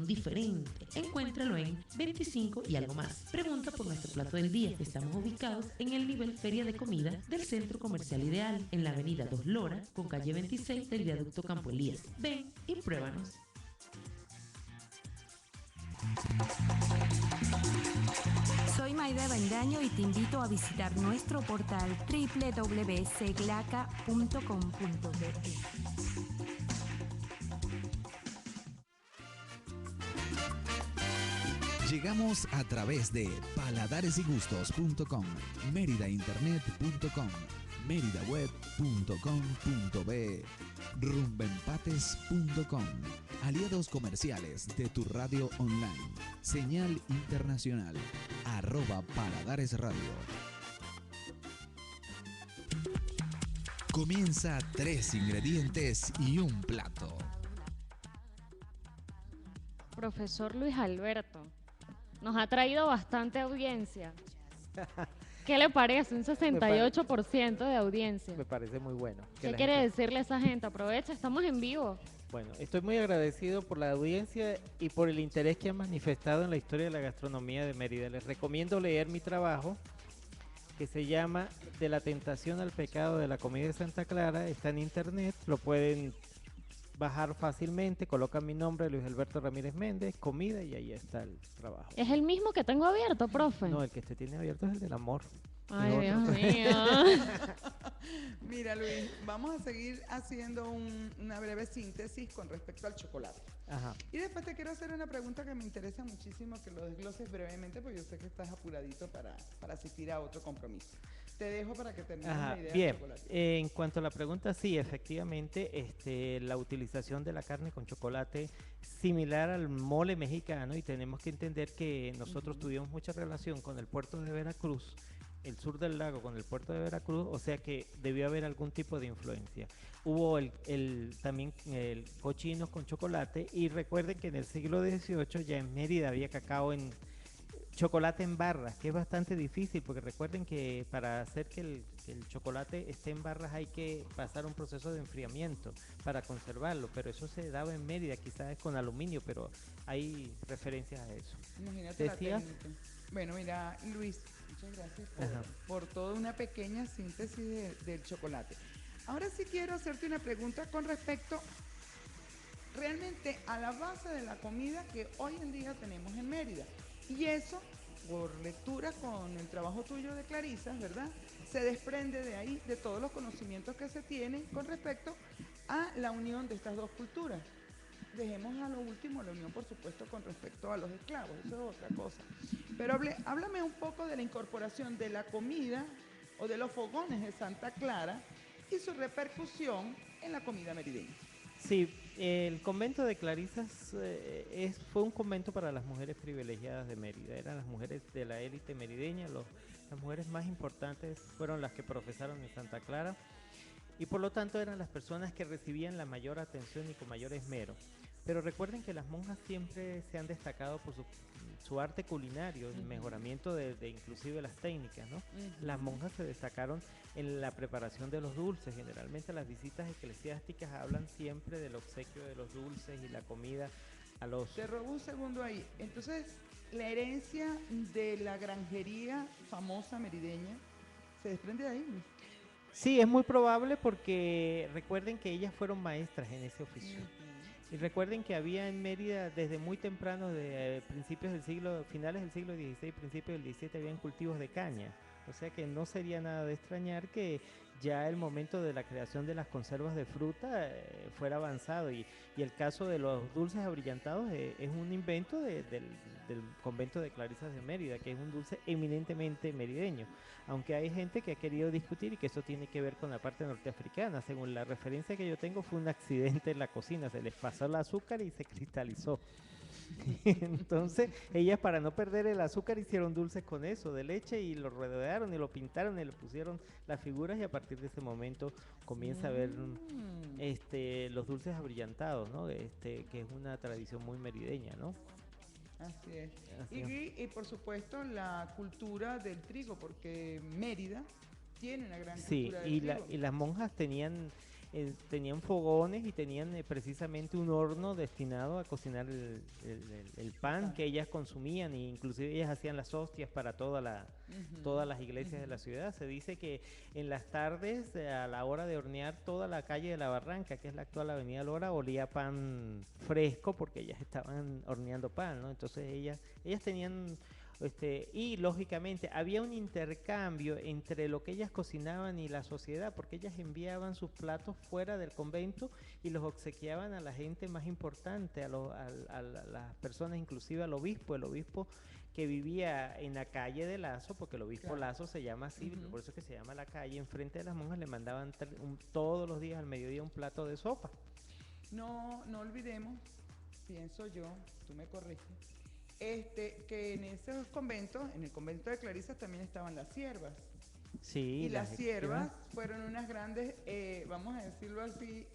diferente. Encuéntralo en 25 y algo más. Pregunta por nuestro plato del día. Estamos ubicados en el nivel Feria de Comida del Centro Comercial Ideal, en la avenida Dos Lora, con calle 26 del viaducto Campo Elías. Ven y pruébanos. Soy Maida Bendaño y te invito a visitar nuestro portal www.seglaca.com.be. Llegamos a través de paladaresigustos.com, meridainternet.com, meridaweb.com.be, rumbempates.com, aliados comerciales de tu radio online, señal internacional, @Paladares Radio. Comienza 3 ingredientes y un plato. Profesor Luis Alberto, nos ha traído bastante audiencia. ¿Qué le parece? Un 68% de audiencia. Me parece muy bueno. ¿Qué quiere decirle a esa gente? Aprovecha, estamos en vivo. Bueno, estoy muy agradecido por la audiencia y por el interés que han manifestado en la historia de la gastronomía de Mérida. Les recomiendo leer mi trabajo que se llama De la tentación al pecado de la comida de Santa Clara. Está en internet, lo pueden bajar fácilmente, colocan mi nombre, Luis Alberto Ramírez Méndez, comida, y ahí está el trabajo. ¿Es el mismo que tengo abierto, profe? No, el que usted tiene abierto es el del amor. Ay, Dios mío. Mira, Luis, vamos a seguir haciendo una breve síntesis con respecto al chocolate. Ajá. Y después te quiero hacer una pregunta que me interesa muchísimo, que lo desgloses brevemente, porque yo sé que estás apuradito para asistir a otro compromiso. Te dejo para que termines la idea bien. del chocolate. En cuanto a la pregunta, sí, efectivamente, la utilización de la carne con chocolate similar al mole mexicano, y tenemos que entender que nosotros tuvimos mucha relación con el puerto de Veracruz, el sur del lago con el puerto de Veracruz, o sea que debió haber algún tipo de influencia. Hubo también el cochinos con chocolate, y recuerden que en el siglo XVIII ya en Mérida había cacao en chocolate en barras, que es bastante difícil, porque recuerden que para hacer que el chocolate esté en barras hay que pasar un proceso de enfriamiento para conservarlo, pero eso se daba en Mérida, quizás con aluminio, pero hay referencias a eso. Imagínate la técnica. Bueno, mira, Luis, muchas gracias por toda una pequeña síntesis del chocolate. Ahora sí quiero hacerte una pregunta con respecto realmente a la base de la comida que hoy en día tenemos en Mérida. Y eso, por lectura con el trabajo tuyo de Clarisa, ¿verdad? Se desprende de ahí, de todos los conocimientos que se tienen con respecto a la unión de estas dos culturas. Dejemos a lo último la unión, por supuesto, con respecto a los esclavos, eso es otra cosa. Pero háblame un poco de la incorporación de la comida o de los fogones de Santa Clara y su repercusión en la comida merideña. Sí, el convento de Clarisas fue un convento para las mujeres privilegiadas de Mérida. Eran las mujeres de la élite merideña, las mujeres más importantes fueron las que profesaron en Santa Clara, y por lo tanto eran las personas que recibían la mayor atención y con mayor esmero. Pero recuerden que las monjas siempre se han destacado por su arte culinario, el mejoramiento de inclusive las técnicas, ¿no? Las monjas se destacaron en la preparación de los dulces. Generalmente las visitas eclesiásticas hablan siempre del obsequio de los dulces y la comida a los... Te robo un segundo ahí. Entonces, la herencia de la granjería famosa merideña se desprende de ahí, Luis. Sí, es muy probable, porque recuerden que ellas fueron maestras en ese oficio. Y recuerden que había en Mérida desde muy temprano, de finales del siglo XVI, principios del XVII, habían cultivos de caña. O sea que no sería nada de extrañar que ya el momento de la creación de las conservas de fruta fuera avanzado. Y el caso de los dulces abrillantados es un invento del convento de Clarisas de Mérida, que es un dulce eminentemente merideño. Aunque hay gente que ha querido discutir y que eso tiene que ver con la parte norteafricana. Según la referencia que yo tengo, fue un accidente en la cocina, se les pasó el azúcar y se cristalizó. Entonces ellas, para no perder el azúcar, hicieron dulces con eso, de leche, y lo rodearon y lo pintaron y le pusieron las figuras, y a partir de ese momento comienza a ver los dulces abrillantados, ¿no? Que es una tradición muy merideña, ¿no? Así es. Y por supuesto la cultura del trigo, porque Mérida tiene una gran cultura del trigo. Y las monjas tenían tenían fogones y tenían precisamente un horno destinado a cocinar el pan que ellas consumían, e inclusive ellas hacían las hostias para todas las iglesias de la ciudad. Se dice que en las tardes, a la hora de hornear, toda la calle de la Barranca, que es la actual Avenida Lora, olía a pan fresco porque ellas estaban horneando pan, ¿no? Entonces ellas tenían... y lógicamente había un intercambio entre lo que ellas cocinaban y la sociedad, porque ellas enviaban sus platos fuera del convento y los obsequiaban a la gente más importante, a las personas, inclusive al obispo, el obispo que vivía en la calle de Lazo, porque el obispo Lazo se llama así, por eso es que se llama la calle. Enfrente de las monjas le mandaban todos los días al mediodía un plato de sopa. No olvidemos, pienso yo, tú me corriges, que en esos conventos, en el convento de Clarisas también estaban las siervas. Sí. Y las siervas fueron unas grandes, vamos a decirlo así,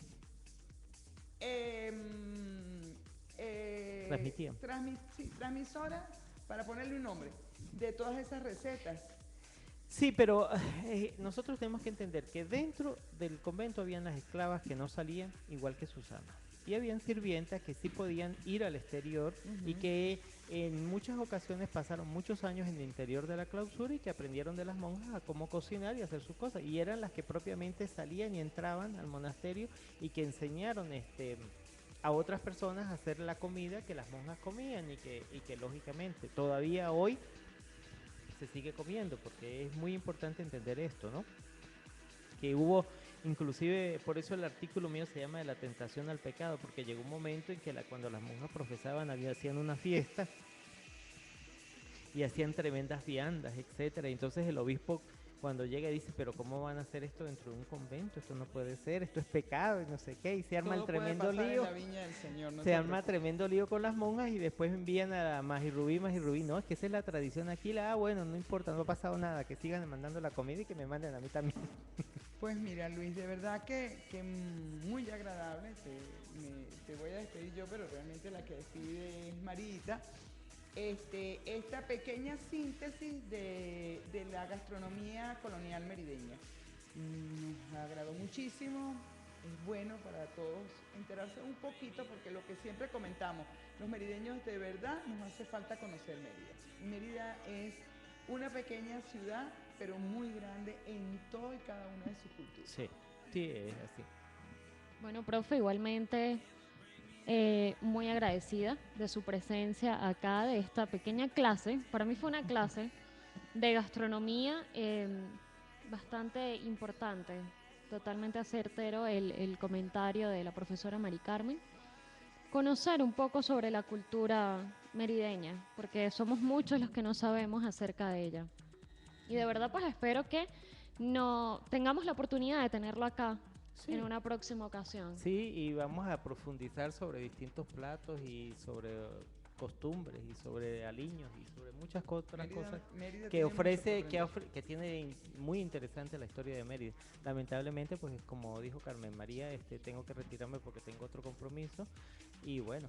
transmisoras, para ponerle un nombre, de todas esas recetas. Sí, pero nosotros tenemos que entender que dentro del convento habían las esclavas que no salían, igual que Susana. Y habían sirvientas que sí podían ir al exterior y que en muchas ocasiones pasaron muchos años en el interior de la clausura y que aprendieron de las monjas a cómo cocinar y hacer sus cosas. Y eran las que propiamente salían y entraban al monasterio y que enseñaron a otras personas a hacer la comida que las monjas comían y que lógicamente todavía hoy se sigue comiendo, porque es muy importante entender esto, ¿no? Que hubo... Inclusive, por eso el artículo mío se llama de la tentación al pecado, porque llegó un momento en que cuando las monjas profesaban hacían una fiesta y hacían tremendas viandas, etcétera. Entonces el obispo cuando llega dice, pero ¿cómo van a hacer esto dentro de un convento? Esto no puede ser, esto es pecado y no sé qué, y se arma el tremendo lío. Se arma tremendo lío con las monjas y después envían a la Magirrubí, no, es que esa es la tradición aquí, bueno, no importa, no ha pasado nada, que sigan mandando la comida y que me manden a mí también. Pues mira, Luis, de verdad que muy agradable. Te voy a despedir yo, pero realmente la que despide es Marita. Esta pequeña síntesis de la gastronomía colonial merideña. Nos agradó muchísimo. Es bueno para todos enterarse un poquito, porque lo que siempre comentamos, los merideños de verdad nos hace falta conocer Mérida. Mérida es una pequeña ciudad, pero muy grande en todo y cada una de sus culturas. Sí, es así. Bueno, profe, igualmente muy agradecida de su presencia acá, de esta pequeña clase. Para mí fue una clase de gastronomía bastante importante, totalmente acertero el comentario de la profesora Mari Carmen. Conocer un poco sobre la cultura merideña, porque somos muchos los que no sabemos acerca de ella. Y de verdad pues espero que tengamos la oportunidad de tenerlo acá en una próxima ocasión. Sí, y vamos a profundizar sobre distintos platos y sobre costumbres y sobre aliños y sobre muchas otras cosas que tiene muy interesante la historia de Mérida. Lamentablemente, pues como dijo Carmen María, tengo que retirarme porque tengo otro compromiso y bueno,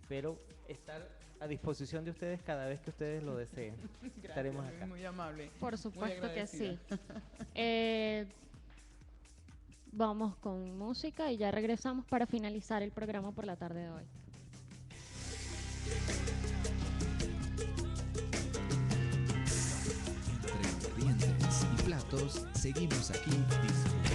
espero estar a disposición de ustedes cada vez que ustedes lo deseen. Gracias, estaremos acá. Muy amable. Por supuesto que sí. Vamos con música y ya regresamos para finalizar el programa por la tarde de hoy. Entre ingredientes y platos, seguimos aquí disfrutando.